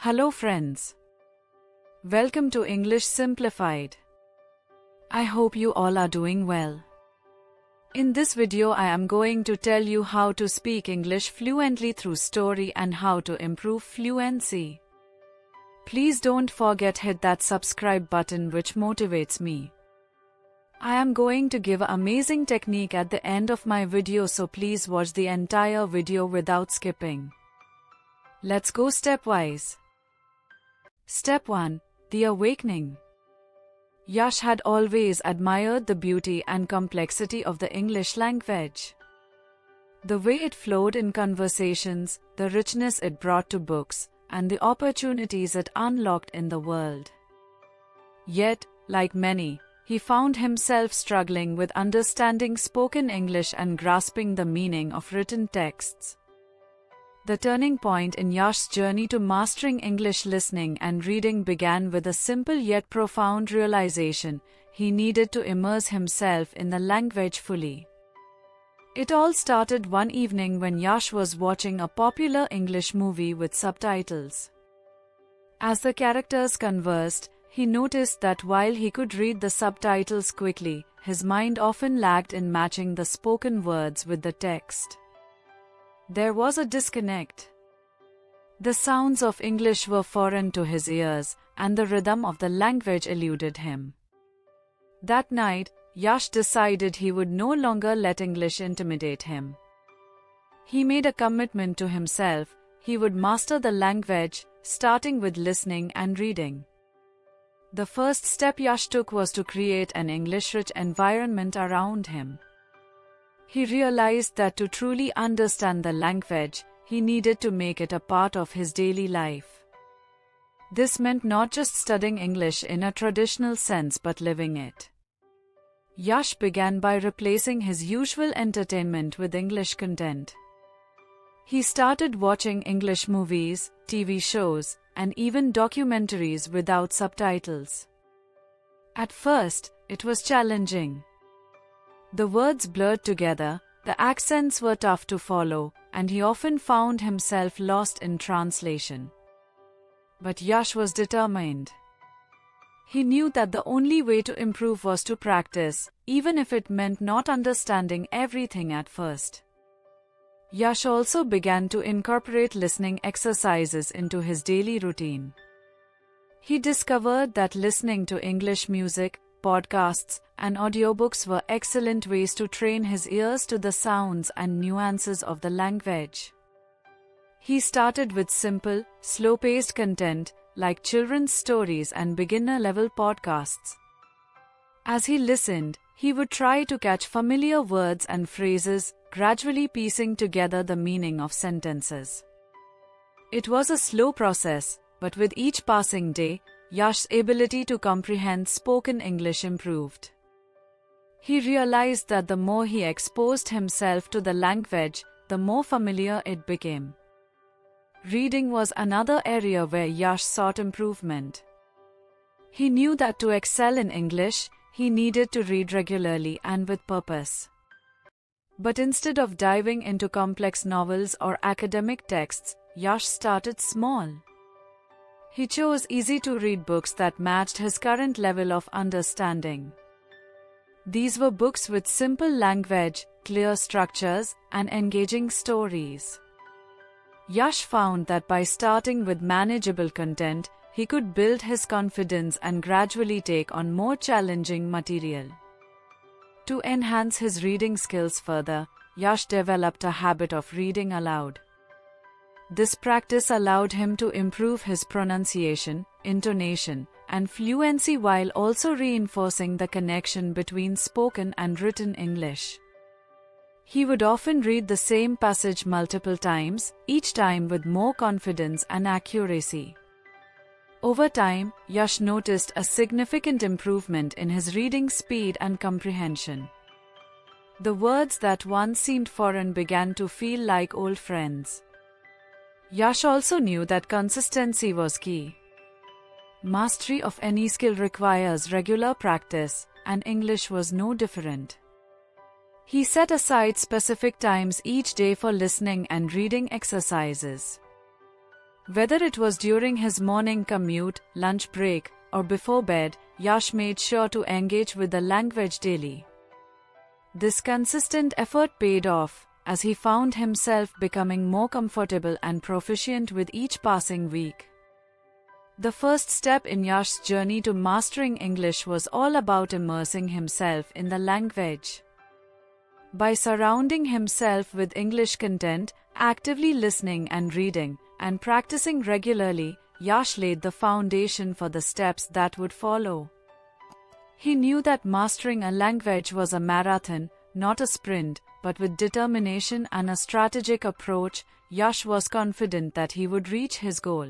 Hello friends. Welcome to English Simplified. I hope you all are doing well. In this video I am going to tell you how to speak English fluently through story and how to improve fluency. Please don't forget hit that subscribe button which motivates me. I am going to give an amazing technique at the end of my video, so please watch the entire video without skipping. Let's go stepwise. Step 1. The Awakening. Yash had always admired the beauty and complexity of the English language. The way it flowed in conversations, the richness it brought to books, and the opportunities it unlocked in the world. Yet, like many, he found himself struggling with understanding spoken English and grasping the meaning of written texts. The turning point in Yash's journey to mastering English listening and reading began with a simple yet profound realization: he needed to immerse himself in the language fully. It all started one evening when Yash was watching a popular English movie with subtitles. As the characters conversed, he noticed that while he could read the subtitles quickly, his mind often lagged in matching the spoken words with the text. There was a disconnect. The sounds of English were foreign to his ears, and the rhythm of the language eluded him. That night, Yash decided he would no longer let English intimidate him. He made a commitment to himself: he would master the language, starting with listening and reading. The first step Yash took was to create an English-rich environment around him. He realized that to truly understand the language, he needed to make it a part of his daily life. This meant not just studying English in a traditional sense but living it. Yash began by replacing his usual entertainment with English content. He started watching English movies, TV shows, and even documentaries without subtitles. At first, it was challenging. The words blurred together, the accents were tough to follow, and he often found himself lost in translation. But Yash was determined. He knew that the only way to improve was to practice, even if it meant not understanding everything at first. Yash also began to incorporate listening exercises into his daily routine. He discovered that listening to English music, podcasts, and audiobooks were excellent ways to train his ears to the sounds and nuances of the language. He started with simple, slow-paced content, like children's stories and beginner-level podcasts. As he listened, he would try to catch familiar words and phrases, gradually piecing together the meaning of sentences. It was a slow process, but with each passing day, Yash's ability to comprehend spoken English improved. He realized that the more he exposed himself to the language, the more familiar it became. Reading was another area where Yash sought improvement. He knew that to excel in English, he needed to read regularly and with purpose. But instead of diving into complex novels or academic texts, Yash started small. He chose easy-to-read books that matched his current level of understanding. These were books with simple language, clear structures, and engaging stories. Yash found that by starting with manageable content, he could build his confidence and gradually take on more challenging material. To enhance his reading skills further, Yash developed a habit of reading aloud. This practice allowed him to improve his pronunciation, intonation, and fluency while also reinforcing the connection between spoken and written English. He would often read the same passage multiple times, each time with more confidence and accuracy. Over time, Yash noticed a significant improvement in his reading speed and comprehension. The words that once seemed foreign began to feel like old friends. Yash also knew that consistency was key. Mastery of any skill requires regular practice, and English was no different. He set aside specific times each day for listening and reading exercises. Whether it was during his morning commute, lunch break, or before bed, Yash made sure to engage with the language daily. This consistent effort paid off, as he found himself becoming more comfortable and proficient with each passing week. The first step in Yash's journey to mastering English was all about immersing himself in the language. By surrounding himself with English content, actively listening and reading, and practicing regularly, Yash laid the foundation for the steps that would follow. He knew that mastering a language was a marathon, not a sprint, but with determination and a strategic approach, Yash was confident that he would reach his goal.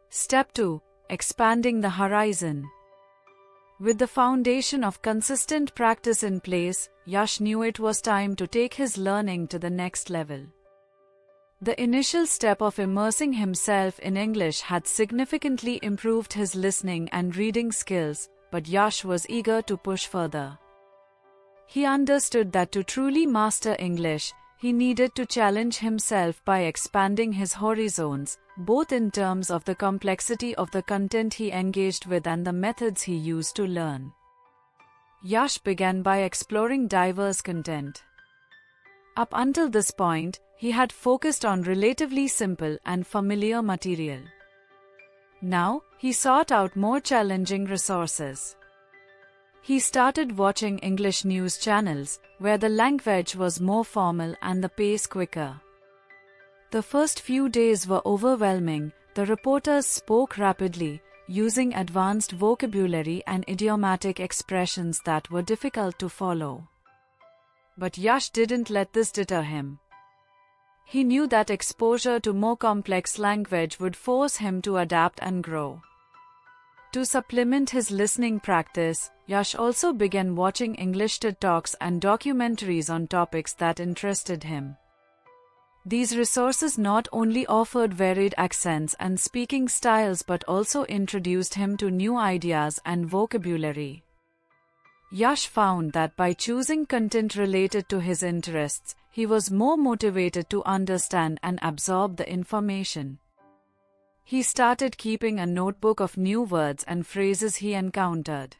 Step 2. Expanding the horizon. With the foundation of consistent practice in place, Yash knew it was time to take his learning to the next level. The initial step of immersing himself in English had significantly improved his listening and reading skills, but Yash was eager to push further. He understood that to truly master English, he needed to challenge himself by expanding his horizons, both in terms of the complexity of the content he engaged with and the methods he used to learn. Yash began by exploring diverse content. Up until this point, he had focused on relatively simple and familiar material. Now, he sought out more challenging resources. He started watching English news channels, where the language was more formal and the pace quicker. The first few days were overwhelming. The reporters spoke rapidly, using advanced vocabulary and idiomatic expressions that were difficult to follow. But Yash didn't let this deter him. He knew that exposure to more complex language would force him to adapt and grow. To supplement his listening practice, Yash also began watching English TED Talks and documentaries on topics that interested him. These resources not only offered varied accents and speaking styles but also introduced him to new ideas and vocabulary. Yash found that by choosing content related to his interests, he was more motivated to understand and absorb the information. He started keeping a notebook of new words and phrases he encountered.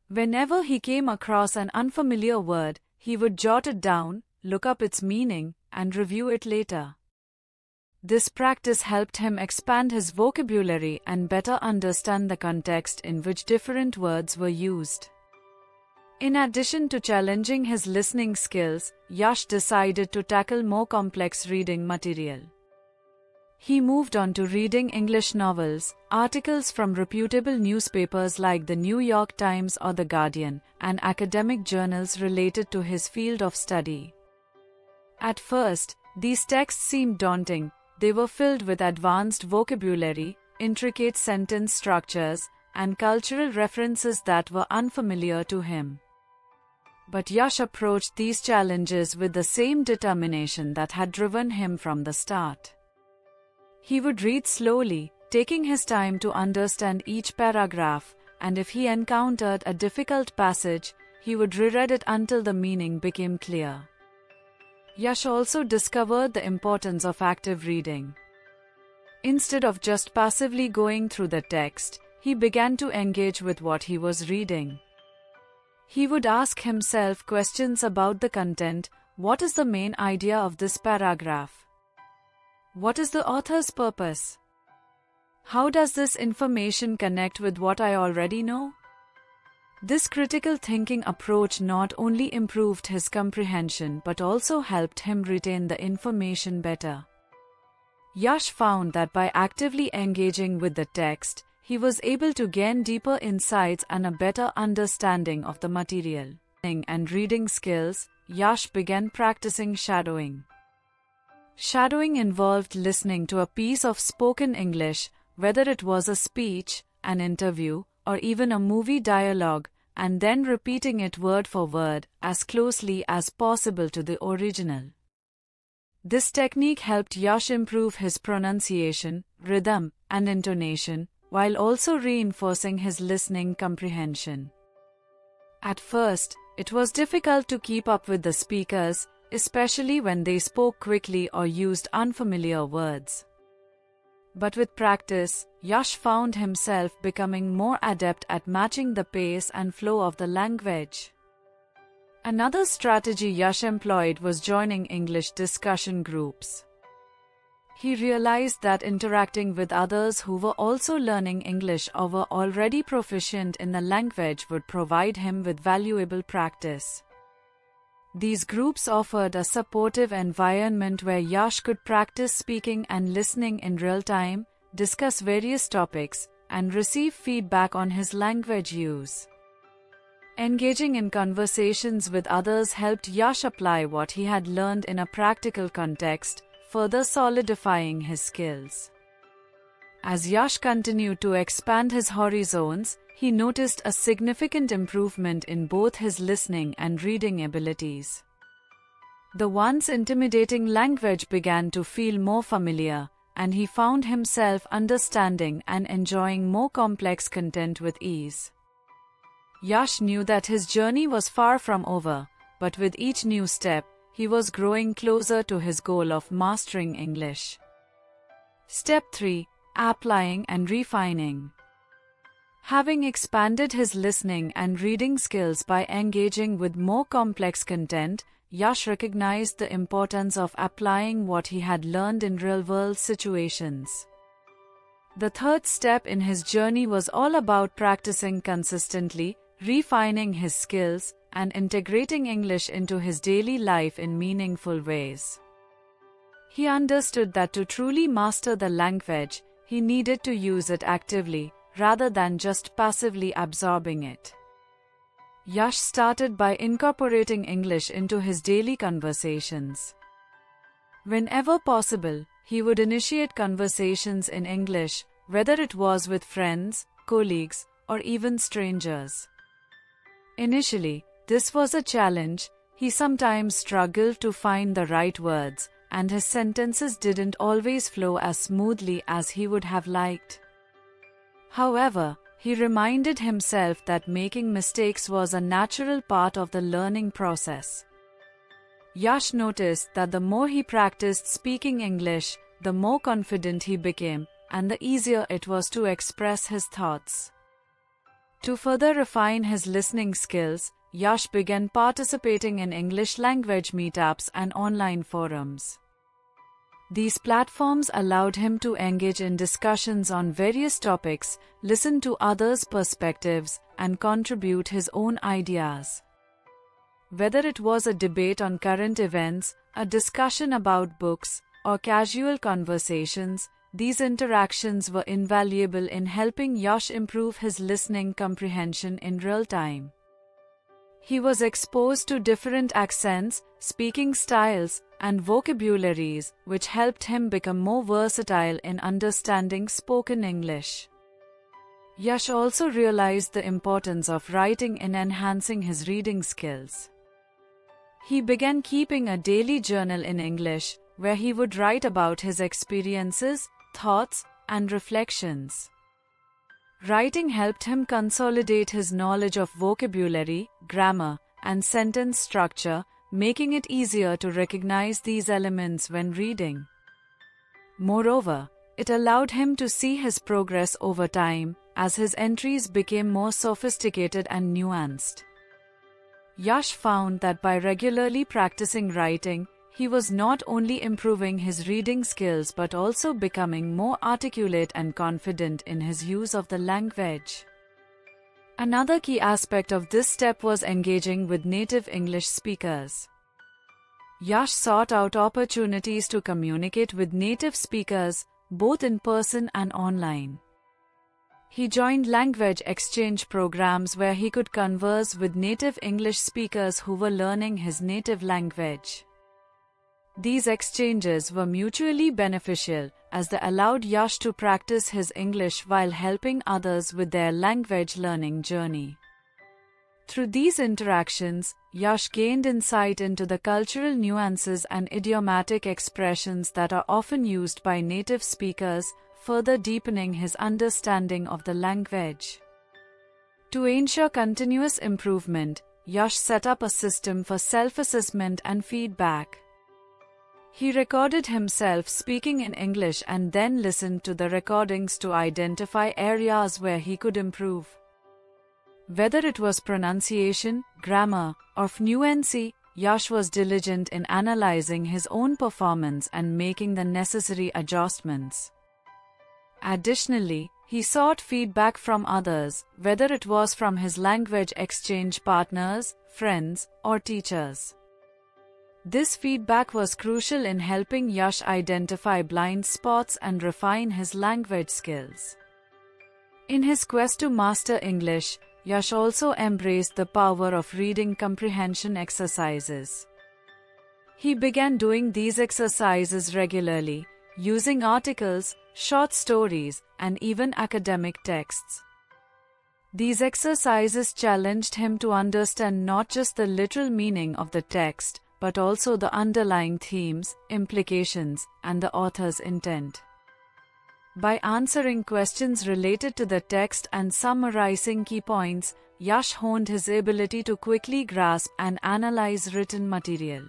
Whenever he came across an unfamiliar word, he would jot it down, look up its meaning, and review it later. This practice helped him expand his vocabulary and better understand the context in which different words were used. In addition to challenging his listening skills, Yash decided to tackle more complex reading material. He moved on to reading English novels, articles from reputable newspapers like the New York Times or The Guardian, and academic journals related to his field of study. At first, these texts seemed daunting. They were filled with advanced vocabulary, intricate sentence structures, and cultural references that were unfamiliar to him. But Yash approached these challenges with the same determination that had driven him from the start. He would read slowly, taking his time to understand each paragraph, and if he encountered a difficult passage, he would reread it until the meaning became clear. Yash also discovered the importance of active reading. Instead of just passively going through the text, he began to engage with what he was reading. He would ask himself questions about the content. What is the main idea of this paragraph? What is the author's purpose? How does this information connect with what I already know? This critical thinking approach not only improved his comprehension but also helped him retain the information better. Yash found that by actively engaging with the text, he was able to gain deeper insights and a better understanding of the material. And reading skills, Yash began practicing shadowing. Shadowing involved listening to a piece of spoken English, whether it was a speech, an interview, or even a movie dialogue, and then repeating it word for word, as closely as possible to the original. This technique helped Yash improve his pronunciation, rhythm, and intonation, while also reinforcing his listening comprehension. At first, it was difficult to keep up with the speakers, especially when they spoke quickly or used unfamiliar words. But with practice, Yash found himself becoming more adept at matching the pace and flow of the language. Another strategy Yash employed was joining English discussion groups. He realized that interacting with others who were also learning English or were already proficient in the language would provide him with valuable practice. These groups offered a supportive environment where Yash could practice speaking and listening in real time, discuss various topics, and receive feedback on his language use. Engaging in conversations with others helped Yash apply what he had learned in a practical context, further solidifying his skills. As Yash continued to expand his horizons, he noticed a significant improvement in both his listening and reading abilities. The once intimidating language began to feel more familiar, and he found himself understanding and enjoying more complex content with ease. Yash knew that his journey was far from over, but with each new step, he was growing closer to his goal of mastering English. Step 3. Applying and refining. Having expanded his listening and reading skills by engaging with more complex content, Yash recognized the importance of applying what he had learned in real-world situations. The third step in his journey was all about practicing consistently, refining his skills, and integrating English into his daily life in meaningful ways. He understood that to truly master the language, he needed to use it actively, rather than just passively absorbing it. Yash started by incorporating English into his daily conversations. Whenever possible, he would initiate conversations in English, whether it was with friends, colleagues, or even strangers. Initially, this was a challenge. He sometimes struggled to find the right words, and his sentences didn't always flow as smoothly as he would have liked. However, he reminded himself that making mistakes was a natural part of the learning process. Yash noticed that the more he practiced speaking English, the more confident he became, and the easier it was to express his thoughts. To further refine his listening skills, Yash began participating in English language meetups and online forums. These platforms allowed him to engage in discussions on various topics, listen to others' perspectives, and contribute his own ideas. Whether it was a debate on current events, a discussion about books, or casual conversations, these interactions were invaluable in helping Yash improve his listening comprehension in real time. He was exposed to different accents, speaking styles, and vocabularies, which helped him become more versatile in understanding spoken English. Yash also realized the importance of writing in enhancing his reading skills. He began keeping a daily journal in English, where he would write about his experiences, thoughts, and reflections. Writing helped him consolidate his knowledge of vocabulary, grammar, and sentence structure, making it easier to recognize these elements when reading. Moreover, it allowed him to see his progress over time, as his entries became more sophisticated and nuanced. Yash found that by regularly practicing writing, he was not only improving his reading skills but also becoming more articulate and confident in his use of the language. Another key aspect of this step was engaging with native English speakers. Yash sought out opportunities to communicate with native speakers, both in person and online. He joined language exchange programs where he could converse with native English speakers who were learning his native language. These exchanges were mutually beneficial, as they allowed Yash to practice his English while helping others with their language learning journey. Through these interactions, Yash gained insight into the cultural nuances and idiomatic expressions that are often used by native speakers, further deepening his understanding of the language. To ensure continuous improvement, Yash set up a system for self-assessment and feedback. He recorded himself speaking in English and then listened to the recordings to identify areas where he could improve. Whether it was pronunciation, grammar, or fluency, Yash was diligent in analyzing his own performance and making the necessary adjustments. Additionally, he sought feedback from others, whether it was from his language exchange partners, friends, or teachers. This feedback was crucial in helping Yash identify blind spots and refine his language skills. In his quest to master English, Yash also embraced the power of reading comprehension exercises. He began doing these exercises regularly, using articles, short stories, and even academic texts. These exercises challenged him to understand not just the literal meaning of the text, but also the underlying themes, implications, and the author's intent. By answering questions related to the text and summarizing key points, Yash honed his ability to quickly grasp and analyze written material.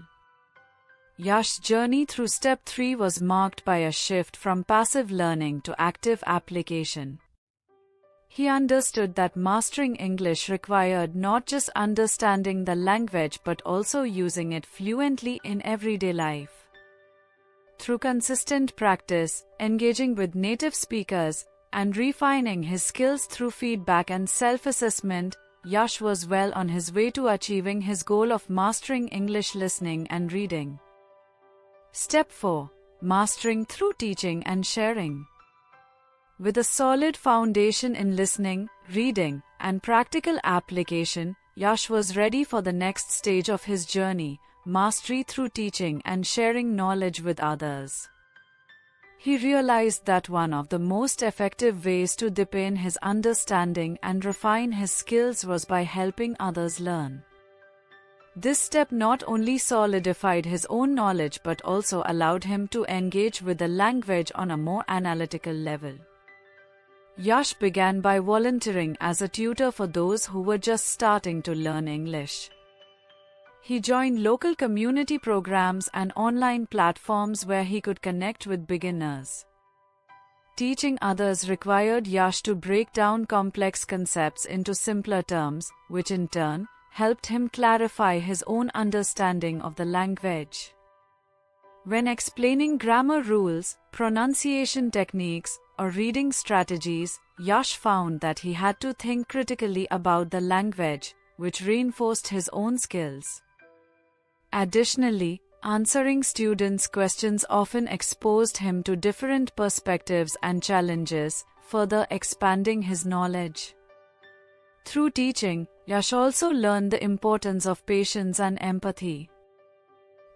Yash's journey through Step 3 was marked by a shift from passive learning to active application. He understood that mastering English required not just understanding the language but also using it fluently in everyday life. Through consistent practice, engaging with native speakers, and refining his skills through feedback and self-assessment, Yash was well on his way to achieving his goal of mastering English listening and reading. Step 4. Mastering through teaching and sharing. With a solid foundation in listening, reading, and practical application, Yash was ready for the next stage of his journey, mastery through teaching and sharing knowledge with others. He realized that one of the most effective ways to deepen his understanding and refine his skills was by helping others learn. This step not only solidified his own knowledge but also allowed him to engage with the language on a more analytical level. Yash began by volunteering as a tutor for those who were just starting to learn English. He joined local community programs and online platforms where he could connect with beginners. Teaching others required Yash to break down complex concepts into simpler terms, which in turn helped him clarify his own understanding of the language. When explaining grammar rules, pronunciation techniques, or reading strategies, Yash found that he had to think critically about the language, which reinforced his own skills. Additionally, answering students' questions often exposed him to different perspectives and challenges, further expanding his knowledge. Through teaching, Yash also learned the importance of patience and empathy.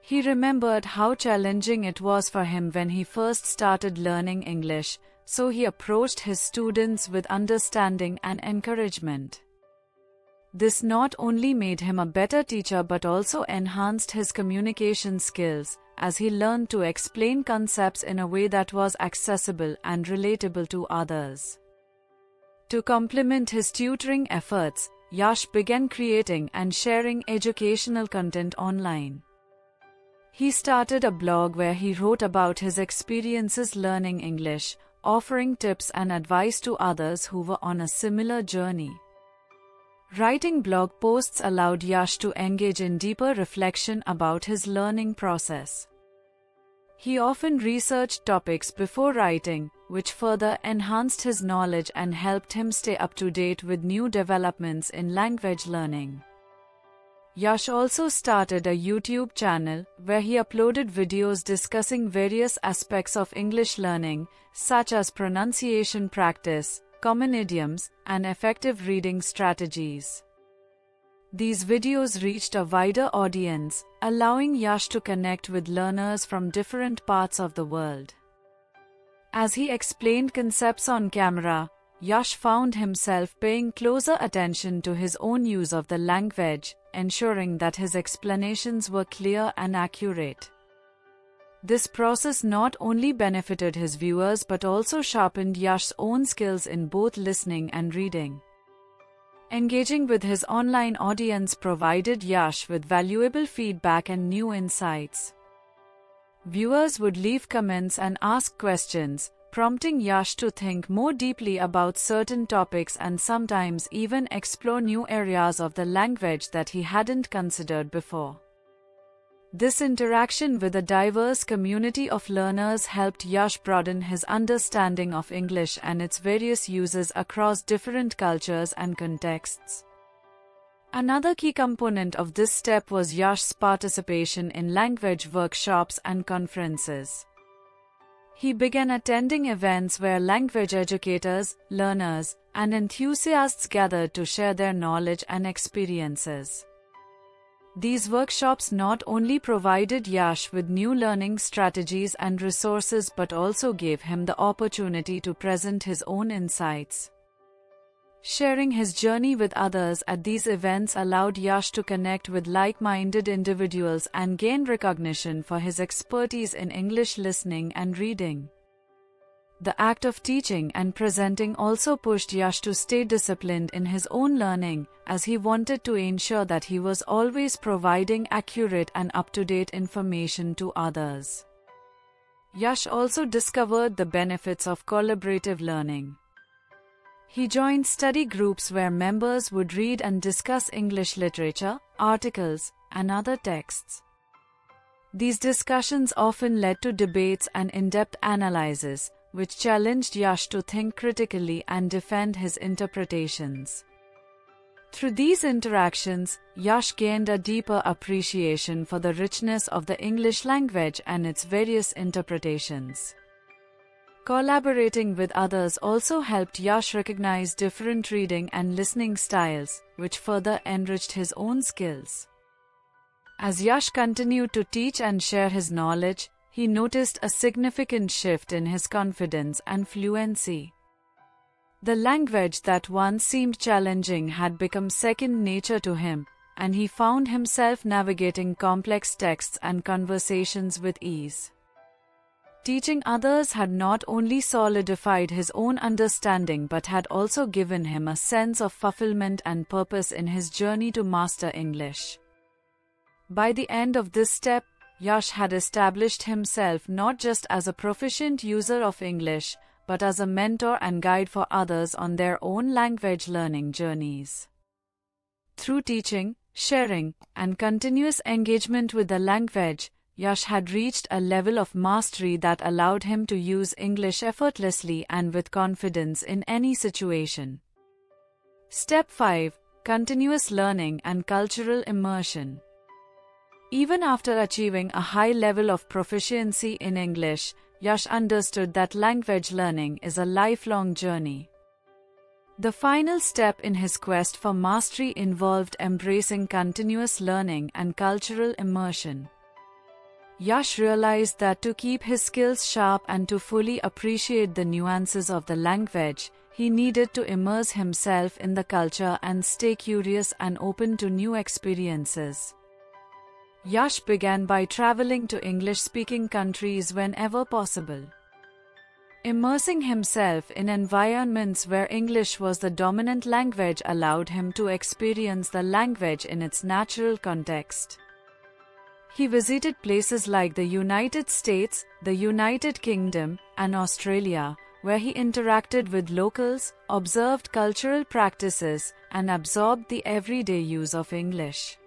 He remembered how challenging it was for him when he first started learning English, so he approached his students with understanding and encouragement. This not only made him a better teacher but also enhanced his communication skills, as he learned to explain concepts in a way that was accessible and relatable to others. To complement his tutoring efforts, Yash began creating and sharing educational content online. He started a blog where he wrote about his experiences learning English, offering tips and advice to others who were on a similar journey. Writing blog posts allowed Yash to engage in deeper reflection about his learning process. He often researched topics before writing, which further enhanced his knowledge and helped him stay up to date with new developments in language learning. Yash also started a YouTube channel where he uploaded videos discussing various aspects of English learning, such as pronunciation practice, common idioms, and effective reading strategies. These videos reached a wider audience, allowing Yash to connect with learners from different parts of the world. As he explained concepts on camera, Yash found himself paying closer attention to his own use of the language, ensuring that his explanations were clear and accurate. This process not only benefited his viewers but also sharpened Yash's own skills in both listening and reading. Engaging with his online audience provided Yash with valuable feedback and new insights. Viewers would leave comments and ask questions, prompting Yash to think more deeply about certain topics and sometimes even explore new areas of the language that he hadn't considered before. This interaction with a diverse community of learners helped Yash broaden his understanding of English and its various uses across different cultures and contexts. Another key component of this step was Yash's participation in language workshops and conferences. He began attending events where language educators, learners, and enthusiasts gathered to share their knowledge and experiences. These workshops not only provided Yash with new learning strategies and resources but also gave him the opportunity to present his own insights. Sharing his journey with others at these events allowed Yash to connect with like-minded individuals and gain recognition for his expertise in English listening and reading. The act of teaching and presenting also pushed Yash to stay disciplined in his own learning, as he wanted to ensure that he was always providing accurate and up-to-date information to others. Yash also discovered the benefits of collaborative learning. He joined study groups where members would read and discuss English literature, articles, and other texts. These discussions often led to debates and in-depth analyses, which challenged Yash to think critically and defend his interpretations. Through these interactions, Yash gained a deeper appreciation for the richness of the English language and its various interpretations. Collaborating with others also helped Yash recognize different reading and listening styles, which further enriched his own skills. As Yash continued to teach and share his knowledge, he noticed a significant shift in his confidence and fluency. The language that once seemed challenging had become second nature to him, and he found himself navigating complex texts and conversations with ease. Teaching others had not only solidified his own understanding but had also given him a sense of fulfillment and purpose in his journey to master English. By the end of this step, Yash had established himself not just as a proficient user of English, but as a mentor and guide for others on their own language learning journeys. Through teaching, sharing, and continuous engagement with the language, Yash had reached a level of mastery that allowed him to use English effortlessly and with confidence in any situation. Step 5. Continuous learning and cultural immersion. Even after achieving a high level of proficiency in English, Yash understood that language learning is a lifelong journey. The final step in his quest for mastery involved embracing continuous learning and cultural immersion. Yash realized that to keep his skills sharp and to fully appreciate the nuances of the language, he needed to immerse himself in the culture and stay curious and open to new experiences. Yash began by traveling to English-speaking countries whenever possible. Immersing himself in environments where English was the dominant language allowed him to experience the language in its natural context. He visited places like the United States, the United Kingdom, and Australia, where he interacted with locals, observed cultural practices, and absorbed the everyday use of English.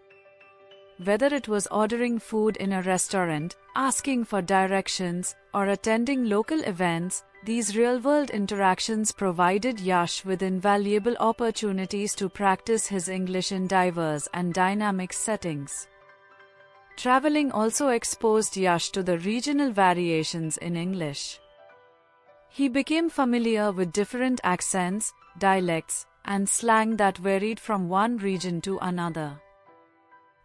Whether it was ordering food in a restaurant, asking for directions, or attending local events, these real-world interactions provided Yash with invaluable opportunities to practice his English in diverse and dynamic settings. Traveling also exposed Yash to the regional variations in English. He became familiar with different accents, dialects, and slang that varied from one region to another.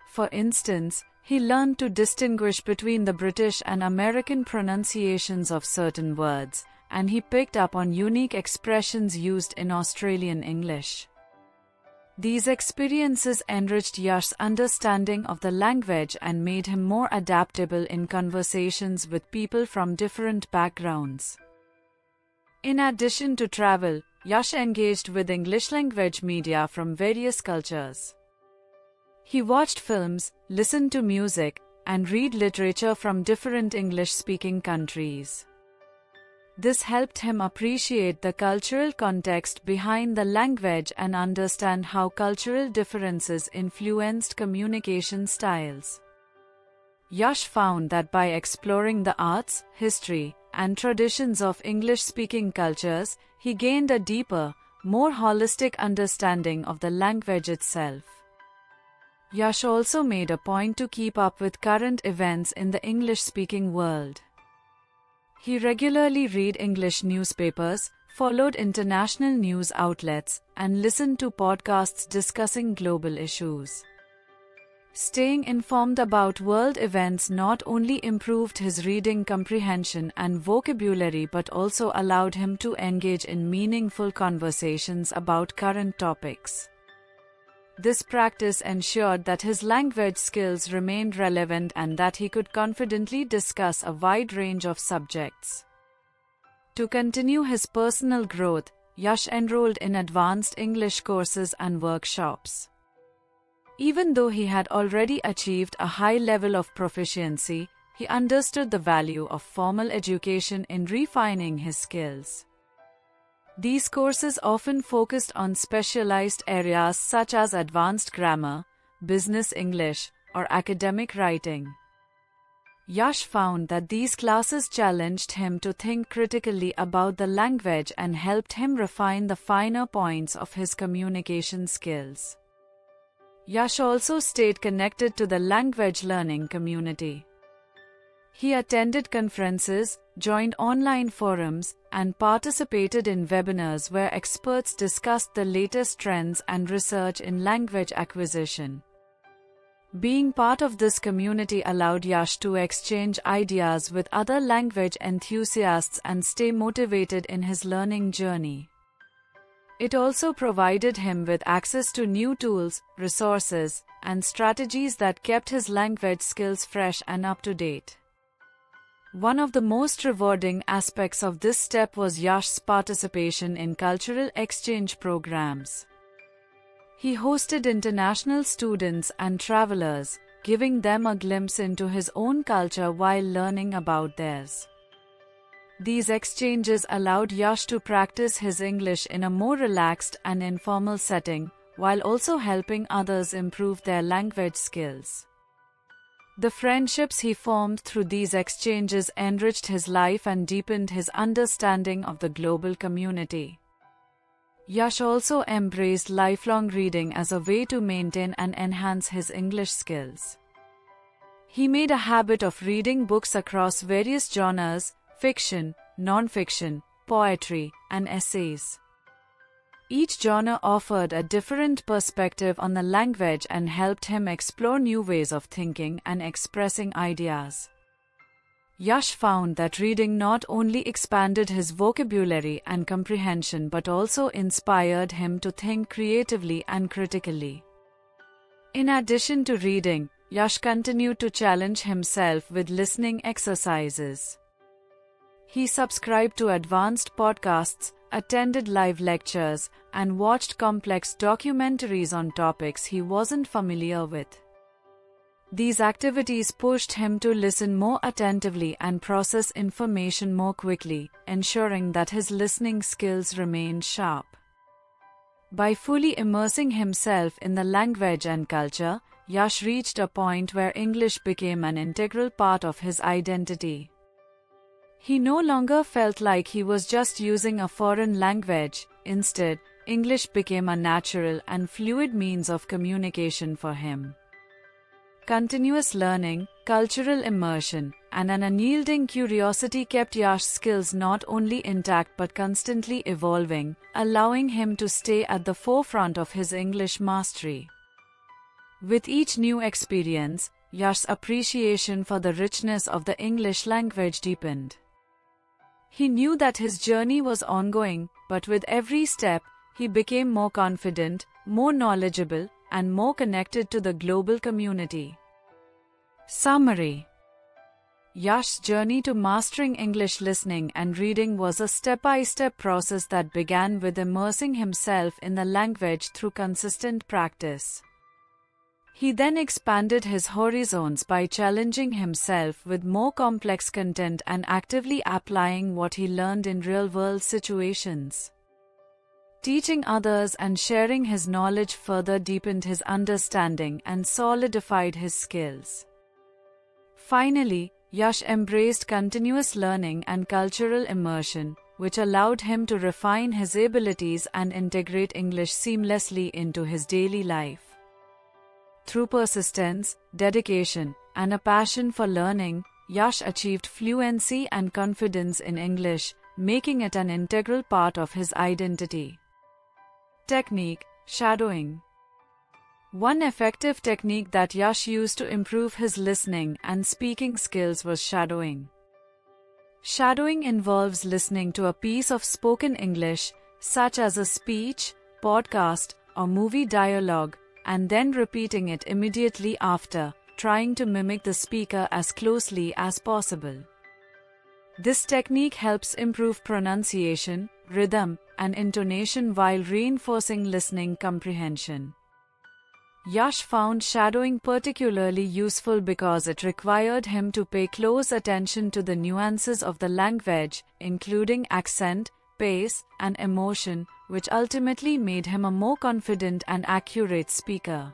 For instance, he learned to distinguish between the British and American pronunciations of certain words, and he picked up on unique expressions used in Australian English. These experiences enriched Yash's understanding of the language and made him more adaptable in conversations with people from different backgrounds. In addition to travel, Yash engaged with English language media from various cultures. He watched films, listened to music, and read literature from different English-speaking countries. This helped him appreciate the cultural context behind the language and understand how cultural differences influenced communication styles. Yash found that by exploring the arts, history, and traditions of English-speaking cultures, he gained a deeper, more holistic understanding of the language itself. Yash also made a point to keep up with current events in the English-speaking world. He regularly read English newspapers, followed international news outlets, and listened to podcasts discussing global issues. Staying informed about world events not only improved his reading comprehension and vocabulary but also allowed him to engage in meaningful conversations about current topics. This practice ensured that his language skills remained relevant and that he could confidently discuss a wide range of subjects. To continue his personal growth, Yash enrolled in advanced English courses and workshops. Even though he had already achieved a high level of proficiency, he understood the value of formal education in refining his skills. These courses often focused on specialized areas such as advanced grammar, business English, or academic writing. Yash found that these classes challenged him to think critically about the language and helped him refine the finer points of his communication skills. Yash also stayed connected to the language learning community. He attended conferences, joined online forums, and participated in webinars where experts discussed the latest trends and research in language acquisition. Being part of this community allowed Yash to exchange ideas with other language enthusiasts and stay motivated in his learning journey. It also provided him with access to new tools, resources, and strategies that kept his language skills fresh and up to date. One of the most rewarding aspects of this step was Yash's participation in cultural exchange programs. He hosted international students and travelers, giving them a glimpse into his own culture while learning about theirs. These exchanges allowed Yash to practice his English in a more relaxed and informal setting, while also helping others improve their language skills. The friendships he formed through these exchanges enriched his life and deepened his understanding of the global community. Yash also embraced lifelong reading as a way to maintain and enhance his English skills. He made a habit of reading books across various genres: fiction, non-fiction, poetry, and essays. Each genre offered a different perspective on the language and helped him explore new ways of thinking and expressing ideas. Yash found that reading not only expanded his vocabulary and comprehension but also inspired him to think creatively and critically. In addition to reading, Yash continued to challenge himself with listening exercises. He subscribed to advanced podcasts, attended live lectures, and watched complex documentaries on topics he wasn't familiar with. These activities pushed him to listen more attentively and process information more quickly, ensuring that his listening skills remained sharp. By fully immersing himself in the language and culture, Yash reached a point where English became an integral part of his identity. He no longer felt like he was just using a foreign language. Instead, English became a natural and fluid means of communication for him. Continuous learning, cultural immersion, and an unyielding curiosity kept Yash's skills not only intact but constantly evolving, allowing him to stay at the forefront of his English mastery. With each new experience, Yash's appreciation for the richness of the English language deepened. He knew that his journey was ongoing, but with every step, he became more confident, more knowledgeable, and more connected to the global community. Summary: Yash's journey to mastering English listening and reading was a step-by-step process that began with immersing himself in the language through consistent practice. He then expanded his horizons by challenging himself with more complex content and actively applying what he learned in real-world situations. Teaching others and sharing his knowledge further deepened his understanding and solidified his skills. Finally, Yash embraced continuous learning and cultural immersion, which allowed him to refine his abilities and integrate English seamlessly into his daily life. Through persistence, dedication, and a passion for learning, Yash achieved fluency and confidence in English, making it an integral part of his identity. Technique: shadowing. One effective technique that Yash used to improve his listening and speaking skills was shadowing. Shadowing involves listening to a piece of spoken English, such as a speech, podcast, or movie dialogue, and then repeating it immediately after, trying to mimic the speaker as closely as possible. This technique helps improve pronunciation, rhythm, and intonation while reinforcing listening comprehension. Yash found shadowing particularly useful because it required him to pay close attention to the nuances of the language, including accent, pace, and emotion, which ultimately made him a more confident and accurate speaker.